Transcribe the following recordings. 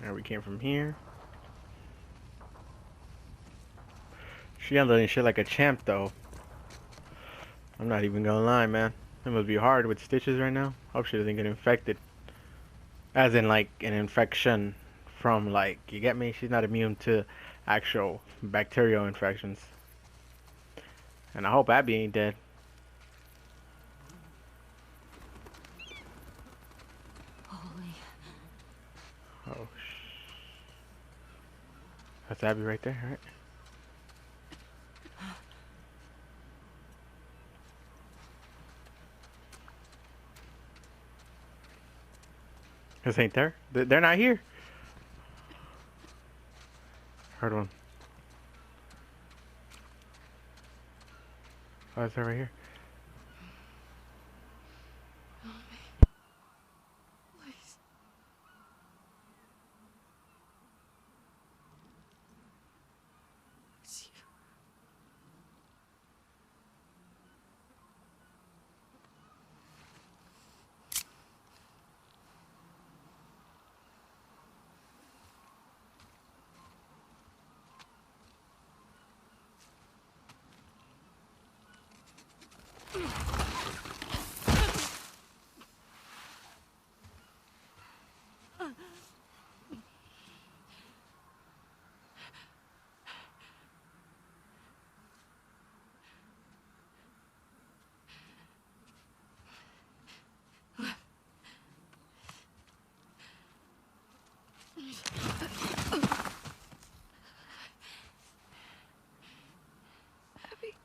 There, we came from here. She handling shit like a champ, though. I'm not even gonna lie, man. It must be hard with stitches right now. Hope she doesn't get infected. As in, like, an infection from, like, you get me? She's not immune to actual bacterial infections. And I hope Abby ain't dead. Holy. Oh, that's Abby right there, right? This ain't there. They're not here. Heard one. Oh, it's right here. Please. It's you. Abby.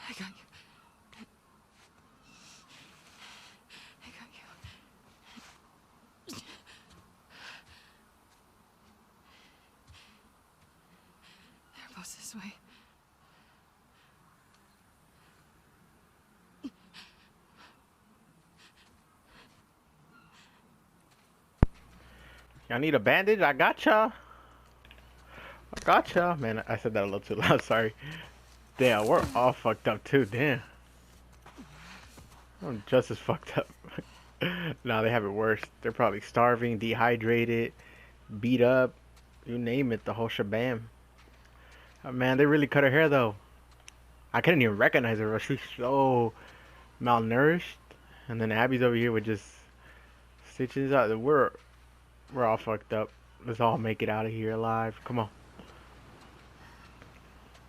I got you. I got you. They're both this way. Y'all need a bandage? I gotcha. I gotcha. Man, I said that a little too loud. Sorry. Damn, we're all fucked up too. Damn. I'm just as fucked up. Nah, they have it worse. They're probably starving, dehydrated, beat up, you name it, the whole shabam. Oh, man, they really cut her hair though. I couldn't even recognize her. She's so malnourished. And then Abby's over here with just stitches out. We're all fucked up. Let's all make it out of here alive. Come on.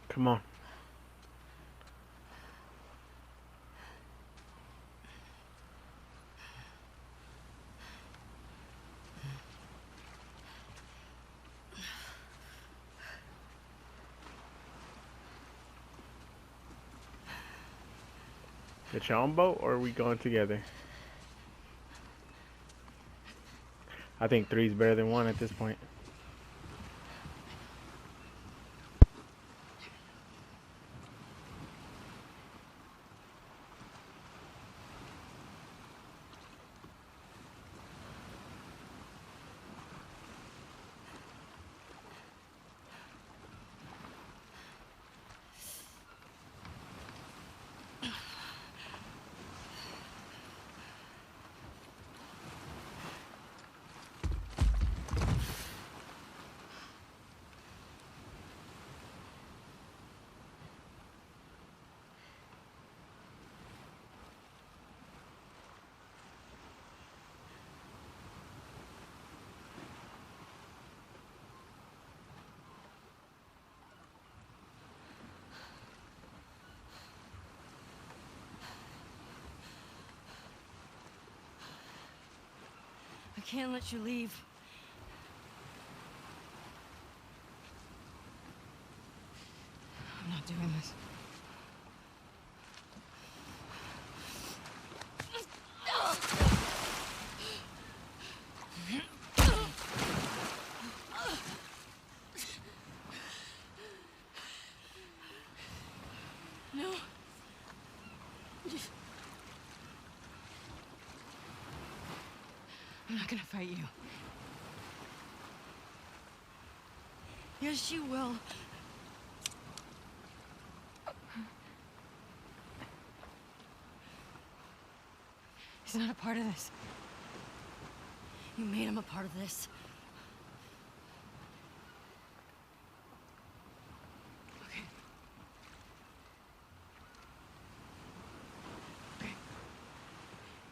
Come on. Get your own boat, or are we going together? I think three's better than one at this point. I can't let you leave. I'm not doing this. No. I'm not gonna fight you. Yes, you will. He's not a part of this. You made him a part of this. Okay. Okay.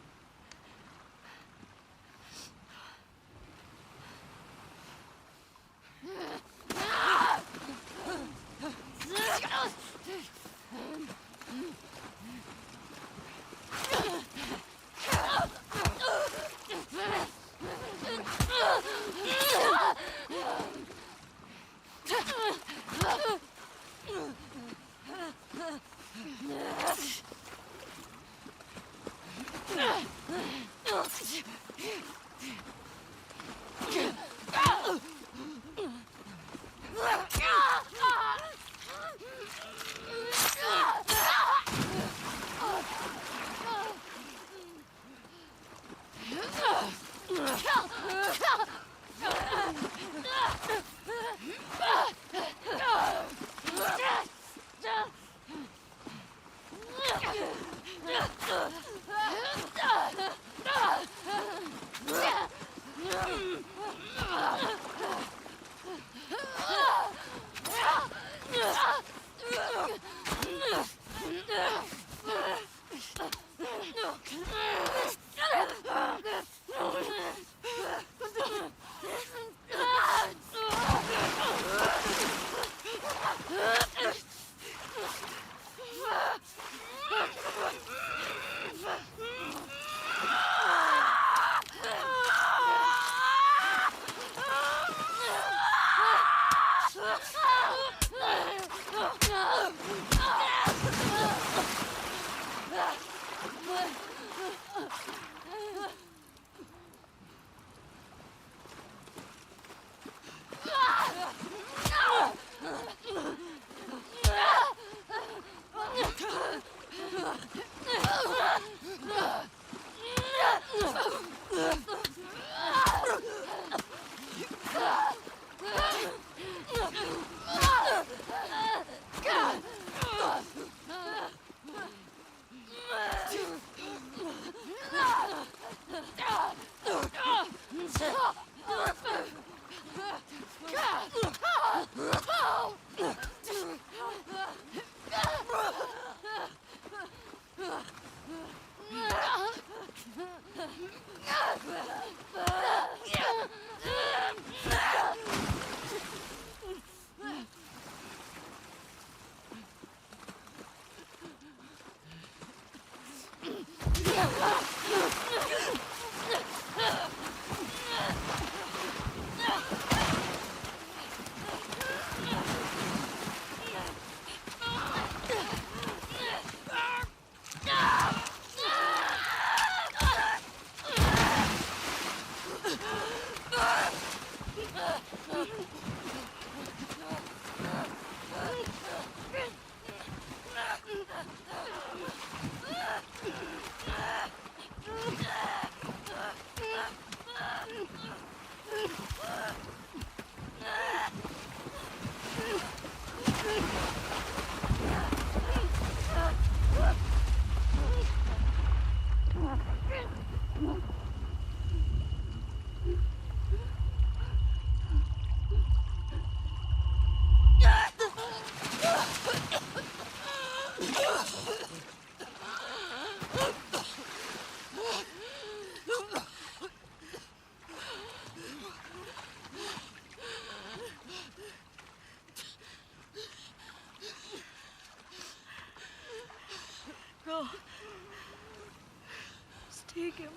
Go. Just take him.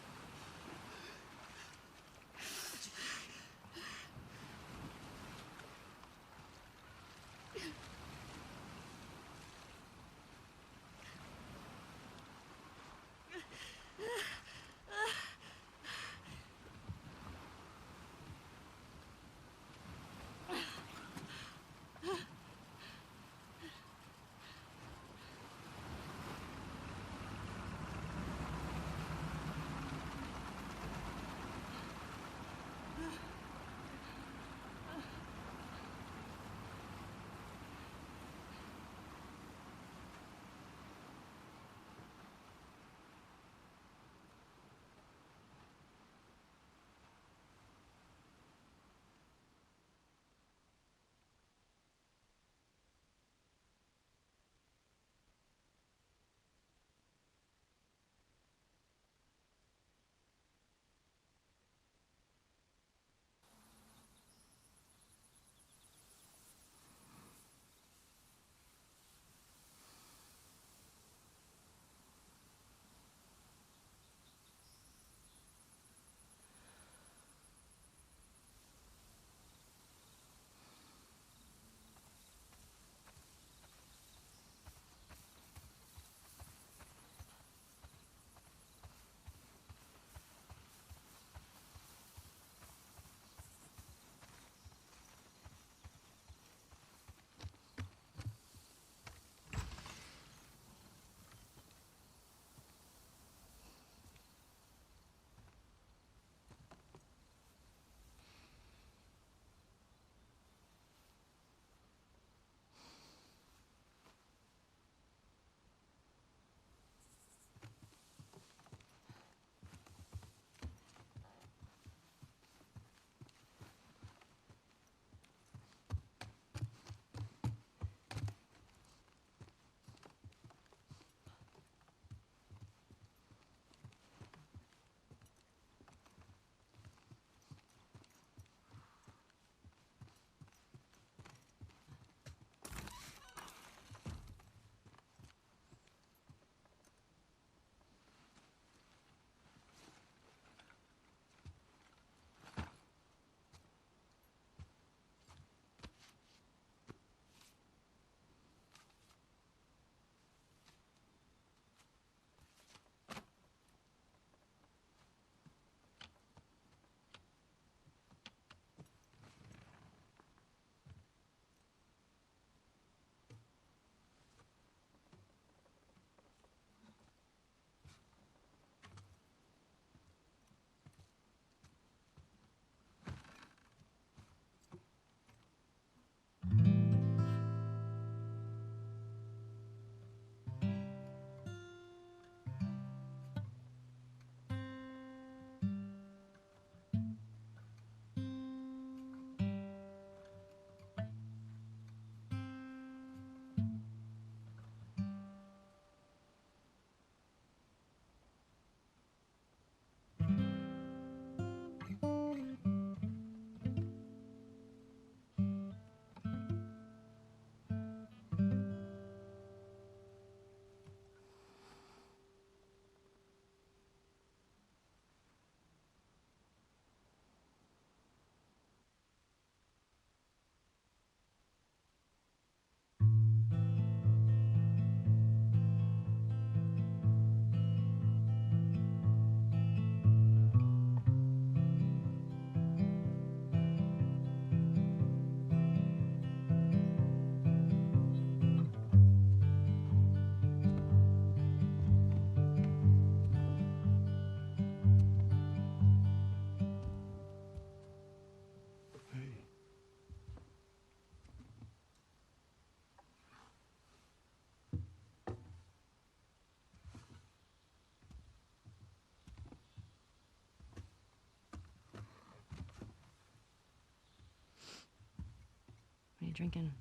drinking?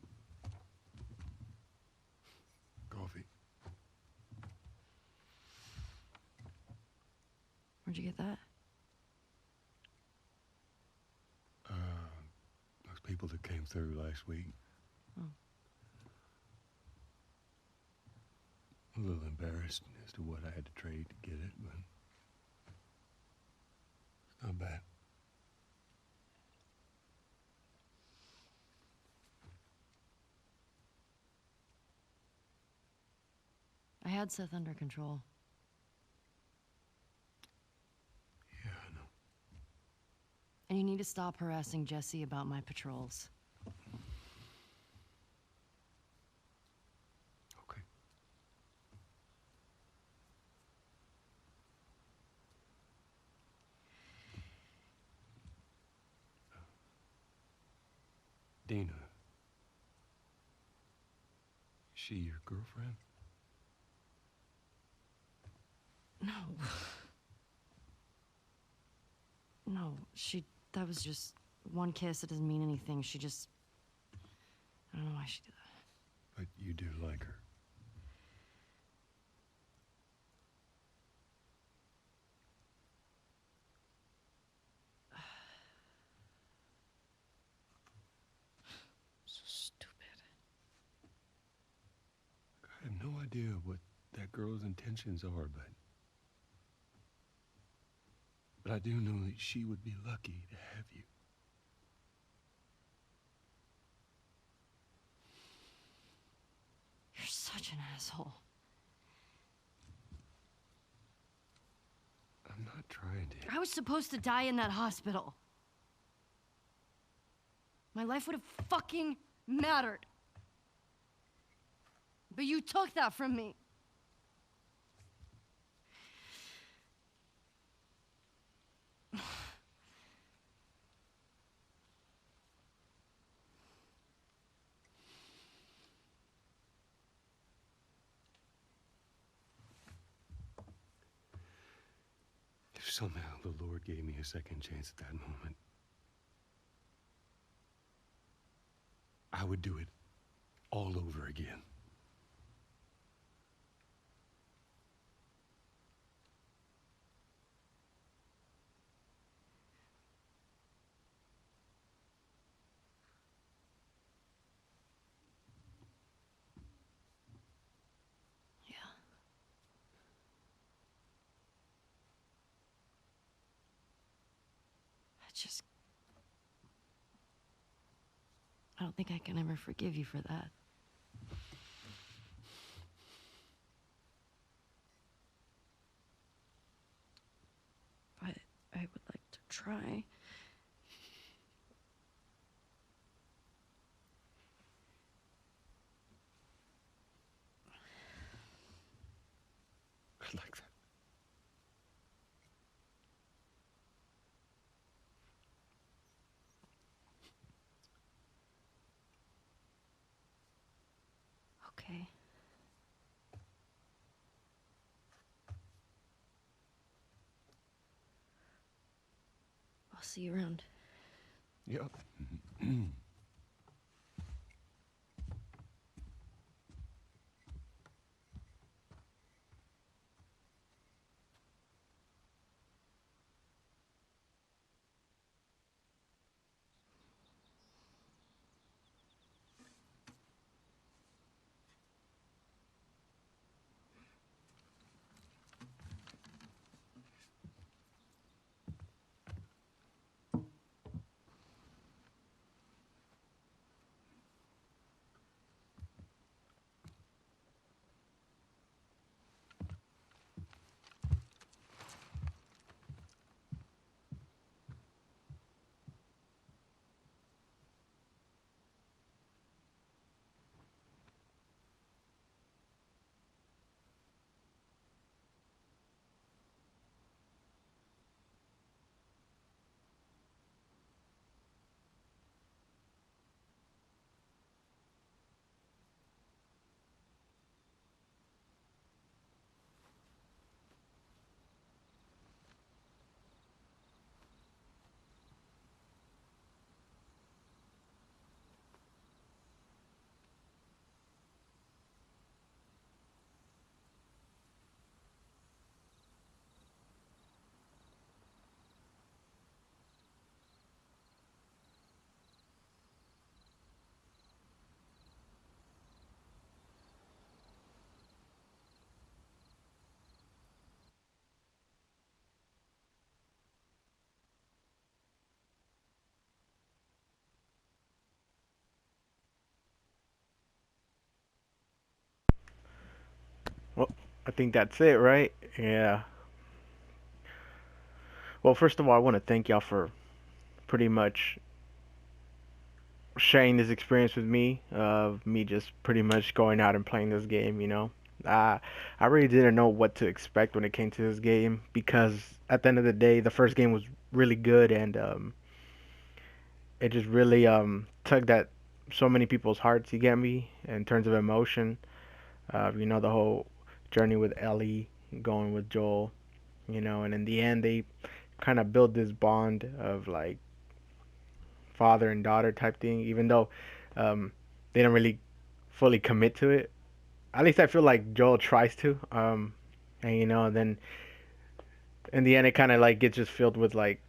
Coffee. Where'd you get that? Those people that came through last week. Oh. A little embarrassed as to what I had to trade to get it, but it's not bad. I had Seth under control. Yeah, I know. And you need to stop harassing Jesse about my patrols. Okay. Dina. Is she your girlfriend? No. No, that was just one kiss. It doesn't mean anything. She just, I don't know why she did that. But you do like her. So stupid. I have no idea what that girl's intentions are, but I do know that she would be lucky to have you. You're such an asshole. I'm not trying to. I was supposed to die in that hospital. My life would have fucking mattered. But you took that from me. If somehow the Lord gave me a second chance at that moment, I would do it all over again. Yeah. I don't think I can ever forgive you for that. But I would like to try. I'd like that. Okay. I'll see you around. Yep. I think that's it, right? Yeah. Well, first of all, I want to thank y'all for pretty much sharing this experience with me of me just pretty much going out and playing this game, you know. I I really didn't know what to expect when it came to this game because at the end of the day, the first game was really good and it just really tugged at so many people's hearts, you get me, in terms of emotion. You know, the whole journey with Ellie going with Joel, you know, and in the end they kind of build this bond of like father and daughter type thing, even though they don't really fully commit to it. At least I feel like Joel tries to, and you know, then in the end it kind of like gets just filled with like,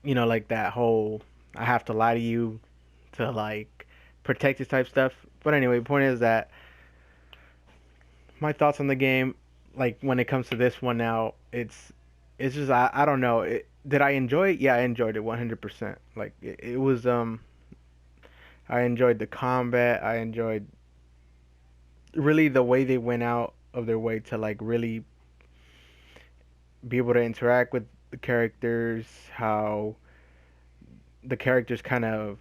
you know, like that whole I have to lie to you to like protect this type stuff. But anyway, the point is that my thoughts on the game, like when it comes to this one now, it's just I don't know. Did I enjoy it? Yeah, I enjoyed it 100%. Like it was I enjoyed the combat. I enjoyed really the way they went out of their way to like really be able to interact with the characters, how the characters kind of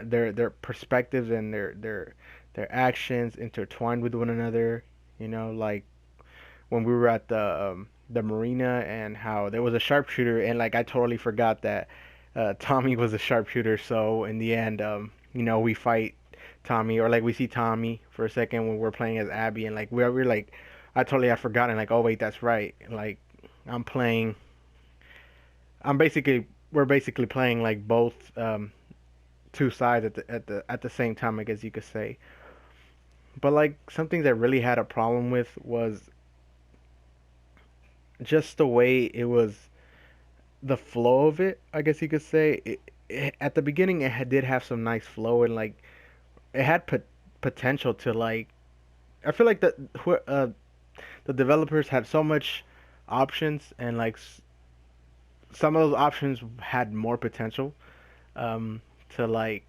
their perspectives and their actions intertwined with one another. You know, like when we were at the marina and how there was a sharpshooter and like I totally forgot that Tommy was a sharpshooter. So in the end, you know, we fight Tommy or like we see Tommy for a second when we're playing as Abby and like we're like I totally had forgotten like oh wait that's right like I'm playing I'm basically we're basically playing like both two sides at the same time I guess you could say. But like something that really had a problem with was just the way it was the flow of it, I guess you could say. At the beginning, did have some nice flow and like it had potential to like. I feel like the developers had so much options and like some of those options had more potential to like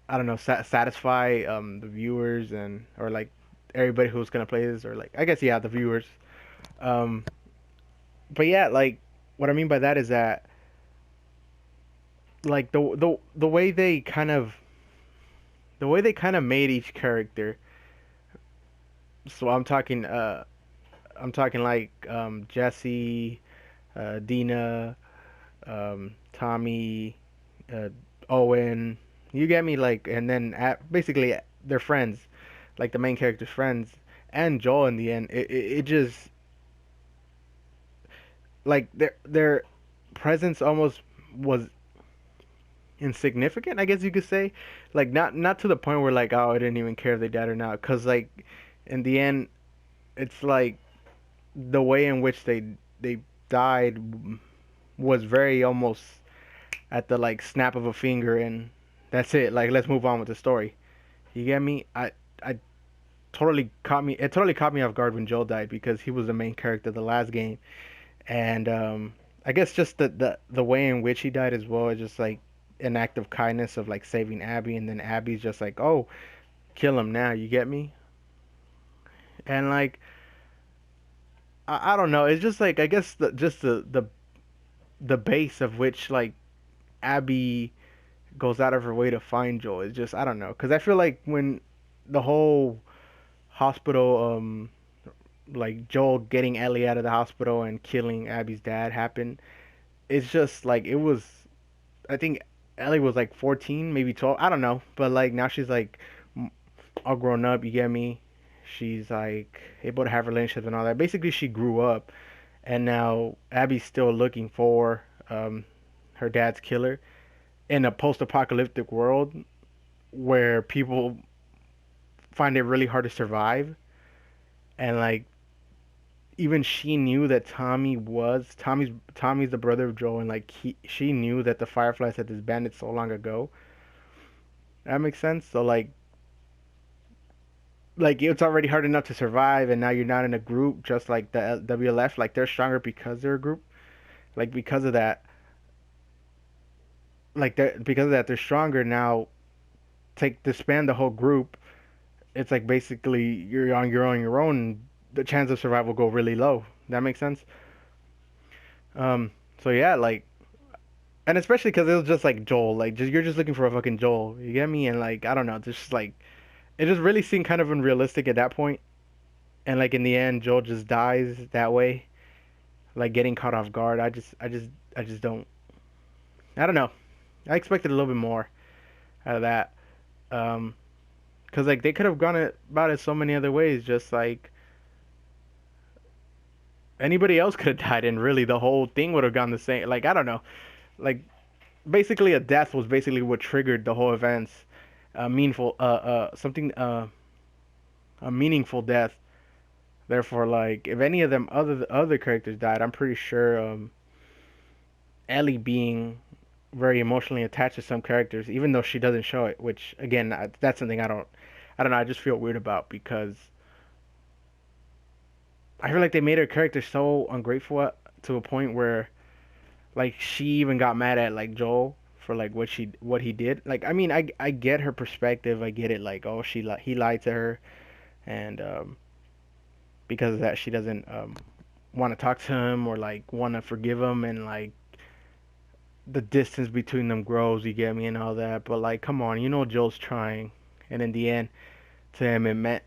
I don't know satisfy the viewers and or like everybody who's gonna play this or like I guess yeah the viewers. Um, but yeah, like what I mean by that is that like the way they kind of made each character. So I'm talking like Jesse, Dina, Tommy, uh, Owen. You get me like and then basically their friends, like the main character's friends and Joel in the end. It just like their presence almost was insignificant, I guess you could say. Like not to the point where like oh I didn't even care if they died or not, cause like in the end it's like the way in which they died was very almost at the like snap of a finger and that's it. Like let's move on with the story. You get me? I totally caught me. It totally caught me off guard when Joel died because he was the main character of the last game, and I guess just the way in which he died as well is just like an act of kindness of like saving Abby, and then Abby's just like, oh, kill him now. You get me? And like I don't know. It's just like I guess just the base of which like Abby goes out of her way to find Joel is just I don't know because I feel like when the whole hospital like Joel getting Ellie out of the hospital and killing Abby's dad happened, it's just like it was. I think Ellie was like 14, maybe 12. I don't know, but like now she's like all grown up. You get me? She's like able to have relationships and all that. Basically, she grew up, and now Abby's still looking for her dad's killer in a post-apocalyptic world where people find it really hard to survive, and like even she knew that Tommy's the brother of Joel, and like she knew that the Fireflies had disbanded so long ago. That makes sense. So like it's already hard enough to survive, and now you're not in a group just like the WLF. Like they're stronger because they're a group. Like because of that, like because of that, they're stronger now. Take disband the whole group it's like basically you're on your own. The chance of survival go really low. That makes sense. Um, so yeah, like, and especially because it was just like Joel, like just you're just looking for a fucking Joel. You get me? And like I don't know, just like it just really seemed kind of unrealistic at that point. And like in the end, Joel just dies that way, like getting caught off guard. I just don't. I don't know. I expected a little bit more out of that. Um, cause like they could have gone about it so many other ways. Just like anybody else could have died, and really the whole thing would have gone the same. Like I don't know. Like basically a death was basically what triggered the whole events. Meaningful, something, a meaningful death. Therefore, like if any of them other characters died, I'm pretty sure Ellie being very emotionally attached to some characters, even though she doesn't show it. Which again, that's something I don't know. I just feel weird about because I feel like they made her character so ungrateful to a point where like she even got mad at like Joel for like what he did. Like I mean, I get her perspective. I get it. Like oh he lied to her and because of that she doesn't want to talk to him or like want to forgive him and like the distance between them grows, you get me, and all that. But like, come on, you know Joel's trying, and in the end, to him it meant.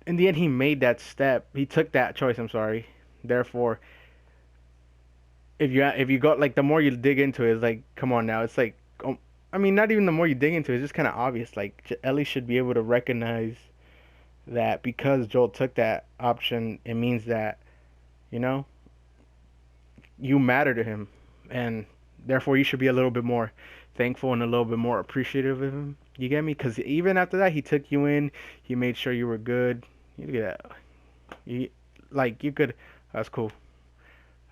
In the end, he made that step. He took that choice. I'm sorry. Therefore, if you got like the more you dig into it, it's like, come on now. It's like, I mean, not even the more you dig into it, it's just kind of obvious. Like Ellie should be able to recognize that because Joel took that option, it means that you know you matter to him, and therefore you should be a little bit more thankful and a little bit more appreciative of him. You get me? Because even after that, he took you in. He made sure you were good. You look at that. You like you could. That's cool.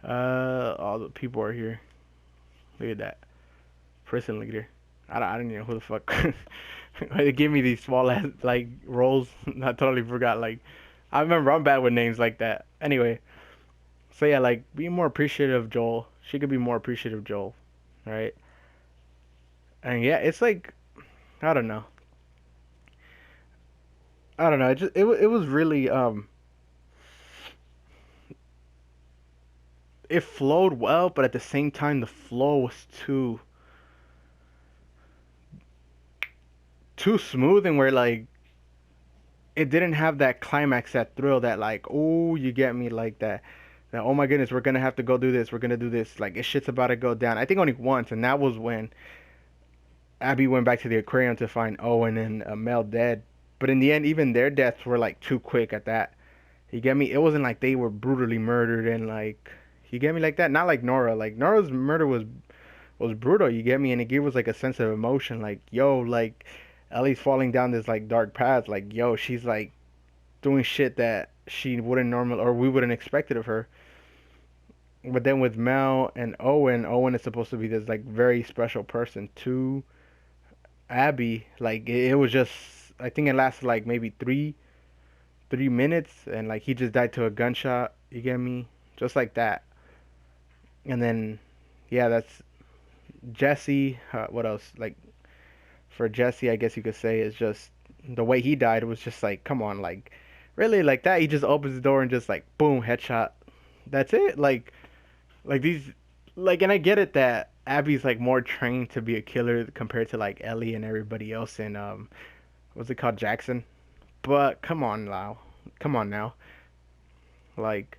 All the people are here. Look at that prison leader. I don't even know who the fuck. They give me these small ass like roles. I totally forgot. Like I remember I'm bad with names like that. Anyway, so yeah, like be more appreciative of Joel. She could be more appreciative of Joel, right? And yeah, it's like I don't know. I don't know. It was really it flowed well, but at the same time the flow was too smooth and where like it didn't have that climax, that thrill, that like oh you get me like that. That oh my goodness we're gonna have to go do this. We're gonna do this. Like it shit's about to go down. I think only once, and that was when Abby went back to the aquarium to find Owen and Mel dead. But in the end, even their deaths were like too quick at that. You get me? It wasn't like they were brutally murdered and like you get me like that. Not like Nora. Like Nora's murder was brutal. You get me? And it gave us like a sense of emotion. Like yo, like Ellie's falling down this like dark path. Like yo, she's like doing shit that she wouldn't normal or we wouldn't expect it of her. But then with Mel and Owen, Owen is supposed to be this like very special person to Abby. Like it was just I think it lasted like maybe three minutes and like he just died to a gunshot. You get me? Just like that. And then yeah, that's Jesse. What else? Like for Jesse, I guess you could say is just the way he died was just like, come on, like really like that. He just opens the door and just like boom, headshot. That's it. Like these, like, and I get it that Abby's like more trained to be a killer compared to like Ellie and everybody else in what's it called, Jackson. But come on now, like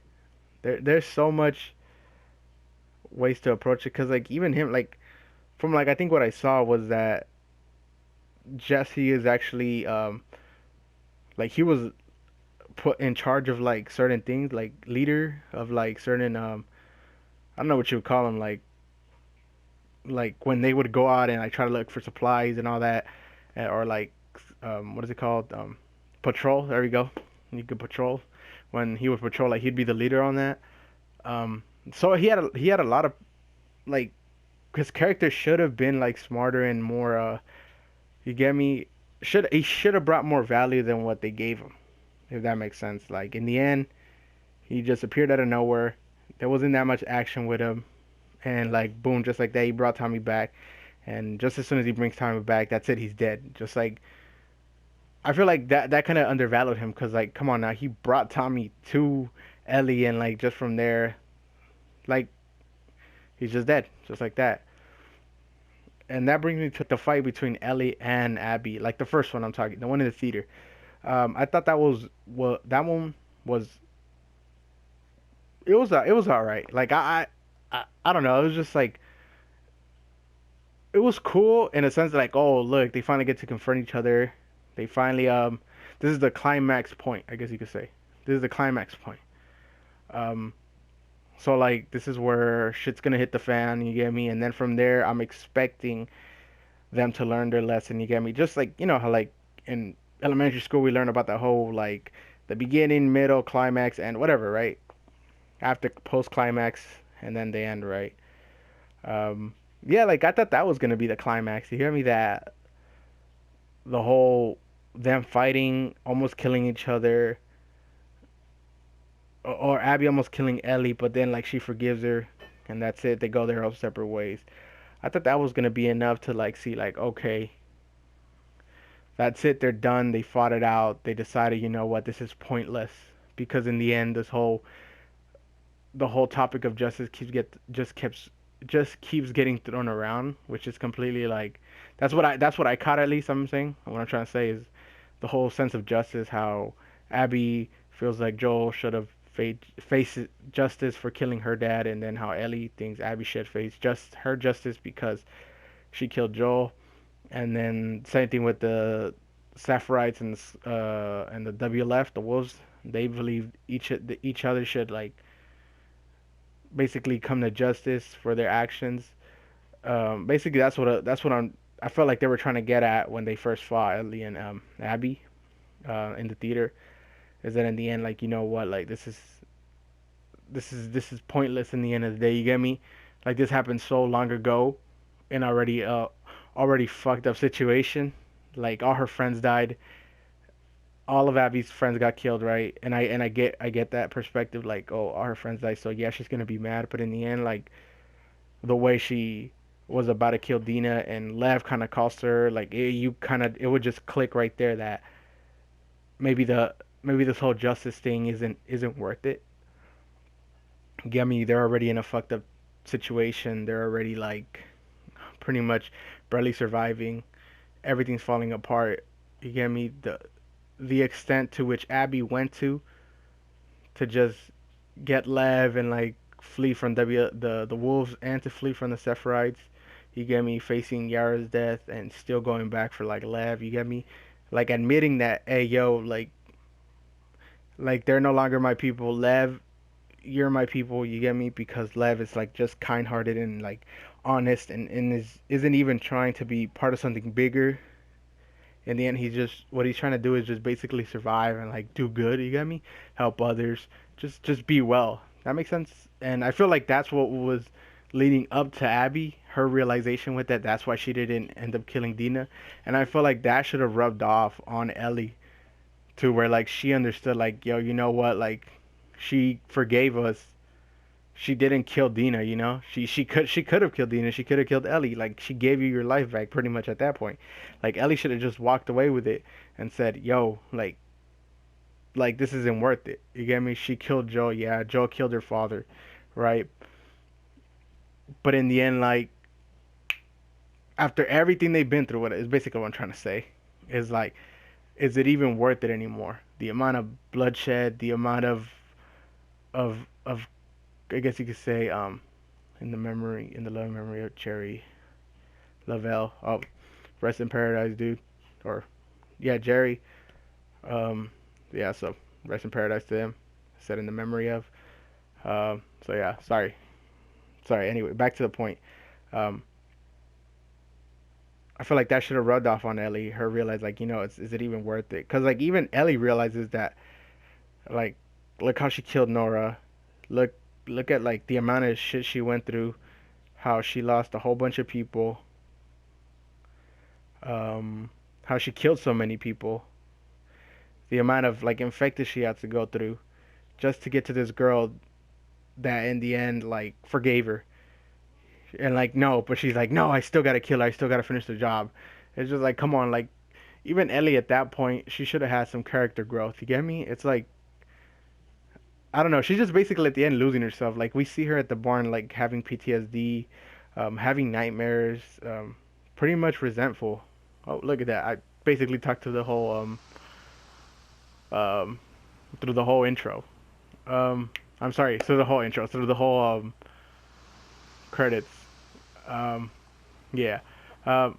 there's so much ways to approach it because like even him like from like I think what I saw was that Jesse is actually like he was put in charge of like certain things like leader of like certain I don't know what you would call them like when they would go out and like try to look for supplies and all that or like what is it called patrol, there we go, you could patrol when he would patrol like he'd be the leader on that so he had a lot of like his character should have been like smarter and more you get me, he should have brought more value than what they gave him, if that makes sense. Like in the end he just appeared out of nowhere, there wasn't that much action with him, and like boom, just like that he brought Tommy back, and just as soon as he brings Tommy back, that's it, he's dead. Just like I feel like that kind of undervalued him because like, come on now, he brought Tommy to Ellie, and like just from there, like he's just dead, just like that. And that brings me to the fight between Ellie and Abby, like the first one I'm talking, the one in the theater. I thought that was well, that one was it was all right. Like I don't know, it was just like it was cool in a sense like, oh look, they finally get to confront each other. They finally this is the climax point, I guess you could say. This is the climax point. Um, so like this is where shit's gonna hit the fan, you get me? And then from there, I'm expecting them to learn their lesson, you get me? Just like you know how like in elementary school we learn about the whole like the beginning, middle, climax, and whatever, right? After post climax, and then the end, right? Um, yeah, like I thought that was gonna be the climax. You hear me? That the whole them fighting, almost killing each other, or Abby almost killing Ellie, but then like she forgives her, and that's it. They go their own separate ways. I thought that was gonna be enough to like see like okay, that's it. They're done. They fought it out. They decided, you know what, this is pointless because in the end, this whole the whole topic of justice just keeps getting thrown around, which is completely like that's what I caught at least. I'm saying what I'm trying to say is the whole sense of justice, how Abby feels like Joel should have faced justice for killing her dad, and then how Ellie thinks Abby should face just her justice because she killed Joel, and then same thing with the Sapphites and the WLF, the Wolves. They believe each other should like basically come to justice for their actions. Basically, that's what I felt like they were trying to get at when they first fought Ellie and Abby in the theater. Is that in the end, like you know what, like this is pointless in the end of the day. You get me? Like this happened so long ago, and already fucked up situation. Like all her friends died. All of Abby's friends got killed, right? And I get that perspective. Like oh, all her friends died, so yeah, she's gonna be mad. But in the end, like the way she was about to kill Dina and Lev kind of cost her, like it would just click right there that maybe maybe this whole justice thing isn't worth it. Get me? They're already in a fucked up situation. They're already like pretty much barely surviving. Everything's falling apart. You get me? The extent to which Abby went to just get Lev and like flee from the wolves and to flee from the Sephiroths. You get me? Facing Yara's death and still going back for like Lev. You get me? Like admitting that, hey yo, like they're no longer my people. Lev, you're my people. You get me? Because Lev is like just kind-hearted and like honest and isn't even trying to be part of something bigger. In the end, he's just what he's trying to do is just basically survive and like do good. You get me? Help others. Just be well. That makes sense. And I feel like that's what was leading up to Abby. Her realization with that. That's why she didn't end up killing Dina. And I feel like that should have rubbed off on Ellie to where like she understood like yo, you know what? Like she forgave us. She didn't kill Dina, you know. She could have killed Dina. She could have killed Ellie. Like she gave you your life back pretty much at that point. Like Ellie should have just walked away with it and said, "Yo, like this isn't worth it." You get me? She killed Joe. Yeah, Joe killed her father, right? But in the end, like after everything they've been through, what is basically what I'm trying to say is like, is it even worth it anymore? The amount of bloodshed, the amount of I guess you could say in the loving memory of Cherry Lavelle. Oh, rest in paradise, dude. Or yeah, Jerry. Um, yeah, so rest in paradise to him. Said in the memory of. So yeah, sorry. Anyway, back to the point. Um, I feel like that should have rubbed off on Ellie. Her realize like you know, is it even worth it? Cause like even Ellie realizes that like look how she killed Nora. Look look at like the amount of shit she went through. How she lost a whole bunch of people. How she killed so many people. The amount of like infected she had to go through just to get to this girl that in the end like forgave her. And like no, but she's like no, I still gotta kill her. I still gotta finish the job. It's just like come on, like even Ellie at that point, she should have had some character growth. You get me? It's like I don't know. She's just basically at the end losing herself. Like we see her at the barn, like having PTSD, having nightmares, pretty much resentful. Oh, look at that! I basically talked to the whole um, through the whole intro. I'm sorry, through the whole intro, through the whole credits. Um, yeah. Um,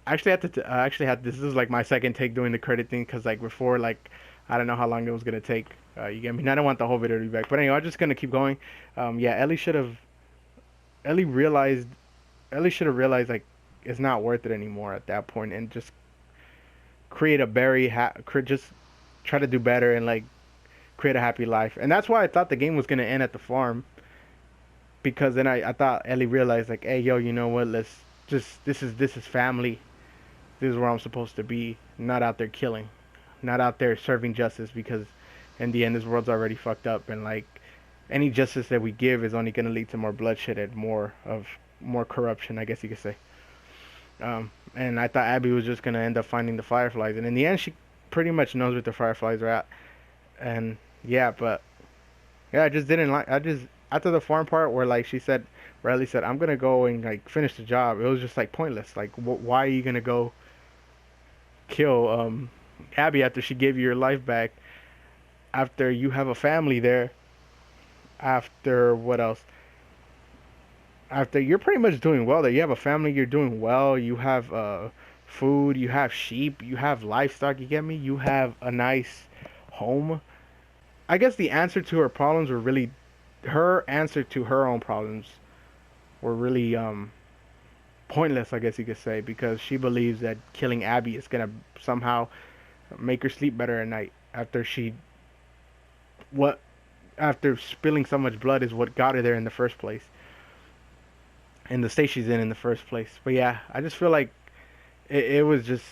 I actually had this is like my second take doing the credit thing because like before like I don't know how long it was gonna take. You get me? And I don't want the whole video to be back, but anyway, I'm just gonna keep going. Yeah, Ellie realized Ellie should have realized like it's not worth it anymore at that point and just create a just try to do better and like create a happy life. And that's why I thought the game was gonna end at the farm because then I thought Ellie realized like, hey yo, you know what? Let's just this is family. This is where I'm supposed to be, not out there killing, not out there serving justice because in the end this world's already fucked up and like any justice that we give is only gonna lead to more bloodshed and more corruption, I guess you could say. And I thought Abby was just gonna end up finding the Fireflies, and in the end, she pretty much knows where the Fireflies are at. And yeah, but yeah, I just didn't like. I just after the farm part where like she said, Riley said, "I'm gonna go and like finish the job." It was just like pointless. Like, why are you gonna go kill Abby after she gave you your life back? After you have a family there. After what else? After you're pretty much doing well there. You have a family, you're doing well. You have food, you have sheep, you have livestock. You get me? You have a nice home. I guess the answer to her problems were really her answer to her own problems were really pointless. I guess you could say because she believes that killing Abby is gonna somehow make her sleep better at night after she what after spilling so much blood is what got her there in the first place in the state she's in the first place. But yeah, I just feel like it was just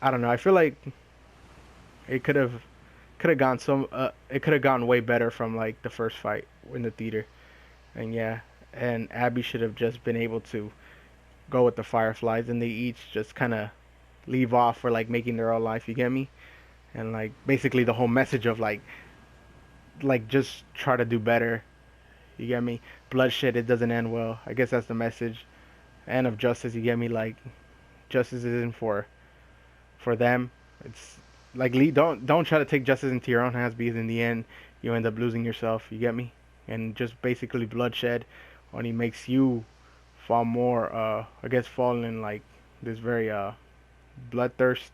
I don't know. I feel like it could have gone some it could have gone way better from like the first fight in the theater. And yeah, and Abby should have just been able to go with the Fireflies, and they each just kind of leave off for like making their own life. You get me? And like basically the whole message of like just try to do better. You get me? Bloodshed, it doesn't end well. I guess that's the message. And of justice, you get me? Like justice isn't for them. It's like don't try to take justice into your own hands because in the end you end up losing yourself. You get me? And just basically bloodshed only makes you fall more. I guess fall in like this very bloodthirst.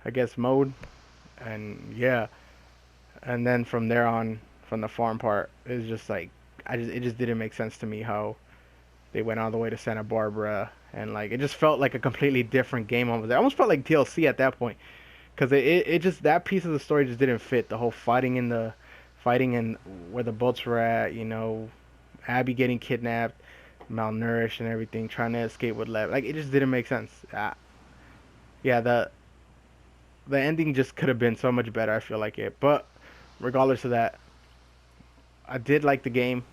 I guess mode. And yeah, and then from there on, from the farm part, it's just like it just didn't make sense to me how they went all the way to Santa Barbara and like it just felt like a completely different game over there. I almost felt like DLC at that point because it just that piece of the story just didn't fit. The whole fighting and where the boats were at, you know, Abby getting kidnapped, malnourished and everything, trying to escape with Lev. Like it just didn't make sense. Yeah, the ending just could have been so much better. I feel like it, but regardless of that, I did like the game.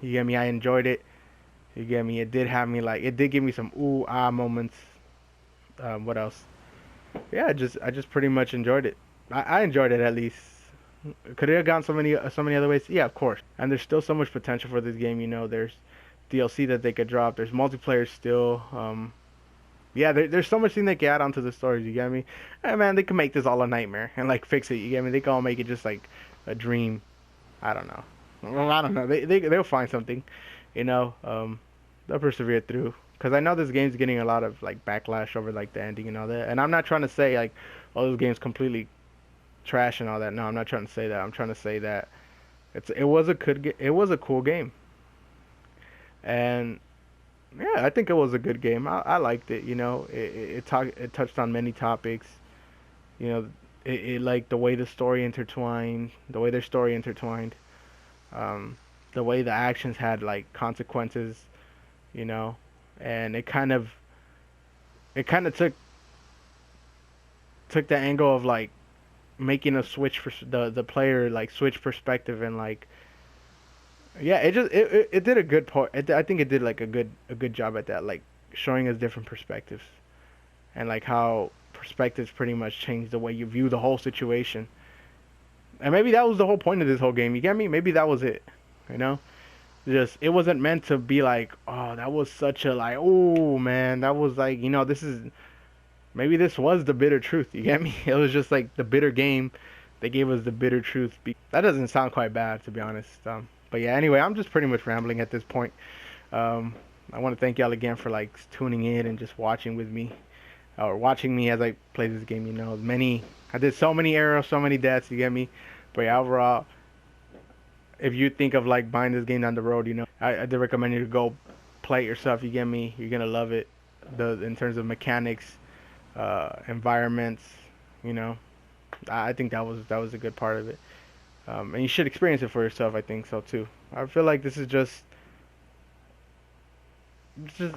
You get me? I enjoyed it. You get me? It did have me like it did give me some ooh ah moments. What else? Yeah, I just pretty much enjoyed it. I enjoyed it at least. Could it have gone so many other ways? Yeah, of course. And there's still so much potential for this game. You know, there's DLC that they could drop. There's multiplayer still. Yeah, there's so much thing they can add onto the stories. You get me? Hey, man, they can make this all a nightmare and like fix it. You get me? They can all make it just like a dream. I don't know. Well, I don't know. They'll find something. You know, they'll persevere through. Cause I know this game's getting a lot of like backlash over like the ending and all that. And I'm not trying to say like, oh, this game's completely trash and all that. No, I'm not trying to say that. I'm trying to say that it was it was a cool game. And yeah, I think it was a good game. I liked it. You know, it touched on many topics. You know, it like the way the story intertwined, the way their story intertwined, um, the way the actions had like consequences. You know, and it kind of took the angle of like making a switch for the player like switch perspective and like yeah it did a good part. I think it did like a good job at that, like showing us different perspectives. and like how perspectives pretty much change the way you view the whole situation. And maybe that was the whole point of this whole game. You get me? Maybe that was it. You know, just it wasn't meant to be like, oh, that was such a like, oh man, that was like, this is maybe this was the bitter truth. You get me? It was just like the bitter game. They gave us the bitter truth. That doesn't sound quite bad, to be honest. But yeah, anyway, I'm just pretty much rambling at this point. Um, I want to thank y'all again for like tuning in and just watching with me, or watching me as I play this game. I did so many errors, so many deaths. You get me? But yeah, overall, if you think of like buying this game down the road, I do recommend you to go play it yourself. You get me? You're gonna love it. In terms of mechanics, environments, you know, I think that was a good part of it. And you should experience it for yourself. I think so too. I feel like this is just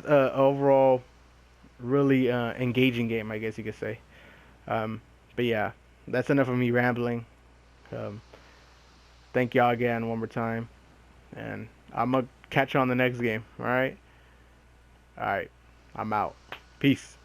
overall really engaging game, I guess you could say. But yeah, that's enough of me rambling. Um, Thank y'all again one more time, and I'm gonna catch you on the next game. All right, I'm out. Peace.